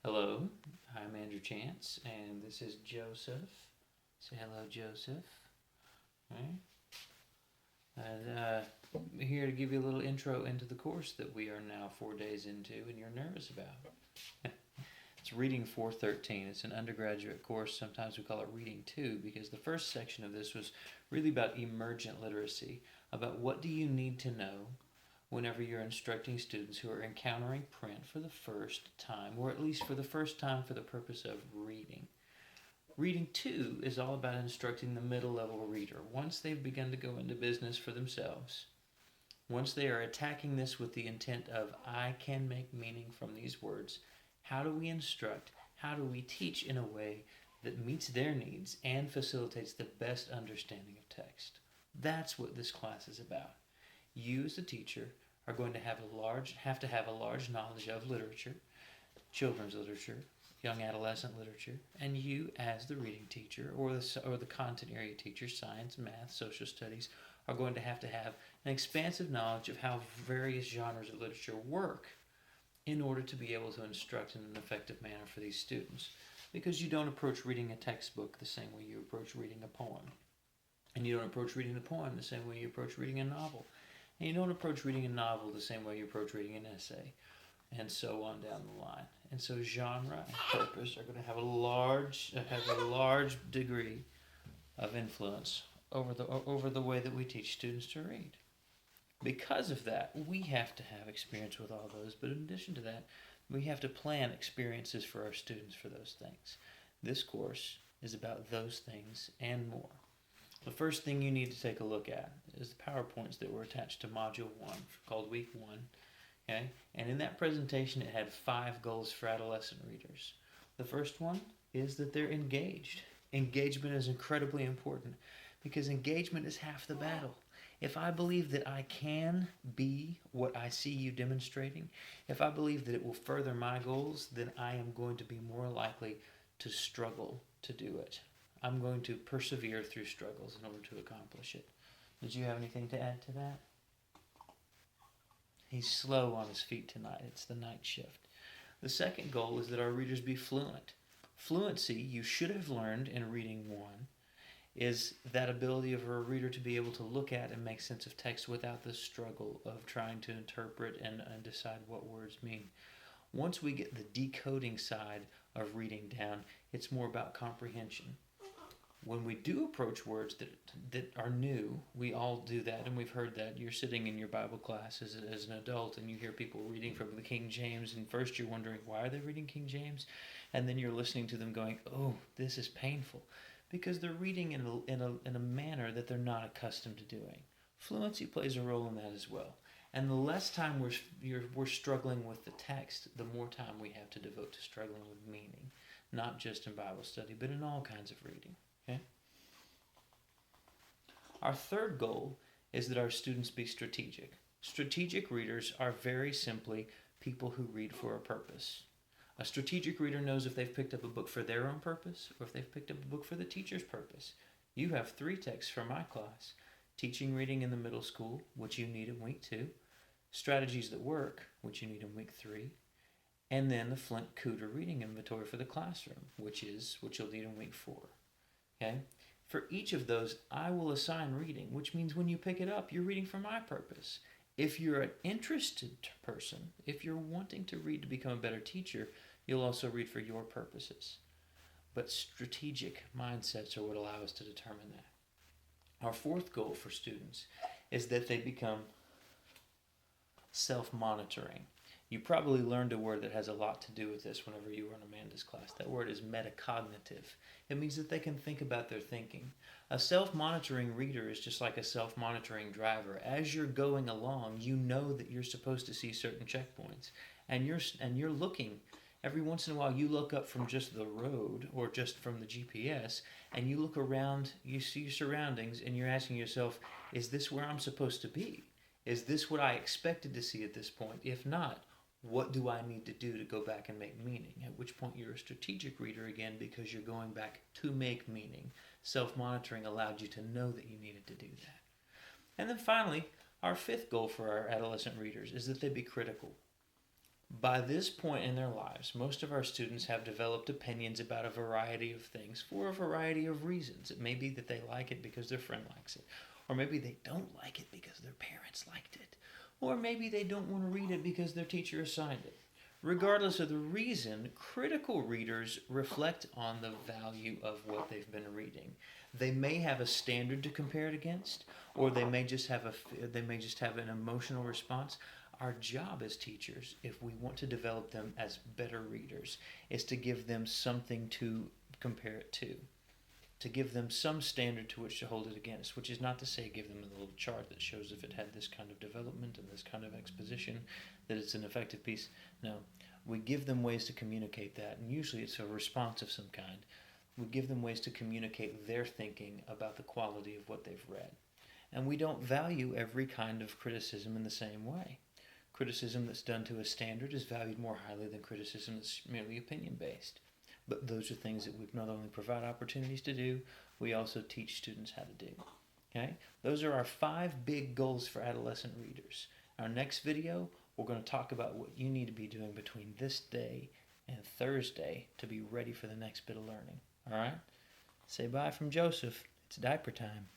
Hello, I'm Andrew Chance, and this is Joseph. Say hello, Joseph. All right. And I'm here to give you a little intro into the course that we are now 4 days into, and you're nervous about. It's Reading 413. It's an undergraduate course. Sometimes we call it Reading 2 because the first section of this was really about emergent literacy, about what do you need to know whenever you're instructing students who are encountering print for the first time, or at least for the first time for the purpose of reading. Reading 2 is all about instructing the middle level reader. Once they've begun to go into business for themselves, once they are attacking this with the intent of, I can make meaning from these words, how do we instruct? How do we teach in a way that meets their needs and facilitates the best understanding of text? That's what this class is about. You as a teacher are going to have a large knowledge of literature, children's literature, young adolescent literature, and you as the reading teacher or the content area teacher, science, math, social studies, are going to have an expansive knowledge of how various genres of literature work in order to be able to instruct in an effective manner for these students. Because you don't approach reading a textbook the same way you approach reading a poem. And you don't approach reading a poem the same way you approach reading a novel. And you don't approach reading a novel the same way you approach reading an essay, and so on down the line. And so genre and purpose are going to have a large degree of influence over the way that we teach students to read. Because of that, we have to have experience with all those, but in addition to that, we have to plan experiences for our students for those things. This course is about those things and more. The first thing you need to take a look at is the PowerPoints that were attached to Module 1, called Week 1. Okay? And in that presentation, it had 5 goals for adolescent readers. The first one is that they're engaged. Engagement is incredibly important because engagement is half the battle. If I believe that I can be what I see you demonstrating, if I believe that it will further my goals, then I am going to be more likely to struggle to do it. I'm going to persevere through struggles in order to accomplish it. Did you have anything to add to that? He's slow on his feet tonight. It's the night shift. The second goal is that our readers be fluent. Fluency, you should have learned in reading 1, is that ability of a reader to be able to look at and make sense of text without the struggle of trying to interpret and decide what words mean. Once we get the decoding side of reading down, it's more about comprehension. When we do approach words that are new, we all do that, and we've heard that. You're sitting in your Bible class as an adult, and you hear people reading from the King James, and first you're wondering, why are they reading King James? And then you're listening to them going, oh, this is painful, because they're reading in a manner that they're not accustomed to doing. Fluency plays a role in that as well. And the less time we're struggling with the text, the more time we have to devote to struggling with meaning, not just in Bible study, but in all kinds of reading. Okay? Our third goal is that our students be strategic. Strategic readers are very simply people who read for a purpose. A strategic reader knows if they've picked up a book for their own purpose or if they've picked up a book for the teacher's purpose. You have 3 texts for my class. Teaching reading in the middle school, which you need in week 2. Strategies that work, which you need in week 3. And then the Flint Cooter reading inventory for the classroom, which you'll need in week 4. Okay? For each of those, I will assign reading, which means when you pick it up, you're reading for my purpose. If you're an interested person, if you're wanting to read to become a better teacher, you'll also read for your purposes. But strategic mindsets are what allow us to determine that. Our fourth goal for students is that they become self-monitoring. You probably learned a word that has a lot to do with this whenever you were in Amanda's class. That word is metacognitive. It means that they can think about their thinking. A self-monitoring reader is just like a self-monitoring driver. As you're going along, you know that you're supposed to see certain checkpoints. And you're looking. Every once in a while, you look up from just the road or just from the GPS, and you look around, you see your surroundings, and you're asking yourself, is this where I'm supposed to be? Is this what I expected to see at this point? If not, what do I need to do to go back and make meaning? At which point you're a strategic reader again because you're going back to make meaning. Self-monitoring allowed you to know that you needed to do that. And then finally, our fifth goal for our adolescent readers is that they be critical. By this point in their lives, most of our students have developed opinions about a variety of things for a variety of reasons. It may be that they like it because their friend likes it, or maybe they don't like it because their parents liked it, or maybe they don't want to read it because their teacher assigned it. Regardless of the reason, critical readers reflect on the value of what they've been reading. They may have a standard to compare it against, or they may just have an emotional response. Our job as teachers, if we want to develop them as better readers, is to give them something to compare it to give them some standard to which to hold it against, which is not to say give them a little chart that shows if it had this kind of development and this kind of exposition, that it's an effective piece. No, we give them ways to communicate that, and usually it's a response of some kind. We give them ways to communicate their thinking about the quality of what they've read. And we don't value every kind of criticism in the same way. Criticism that's done to a standard is valued more highly than criticism that's merely opinion-based. But those are things that we not only provide opportunities to do, we also teach students how to do. Okay? Those are our 5 big goals for adolescent readers. Our next video, we're going to talk about what you need to be doing between this day and Thursday to be ready for the next bit of learning. All right? Say bye from Joseph. It's diaper time.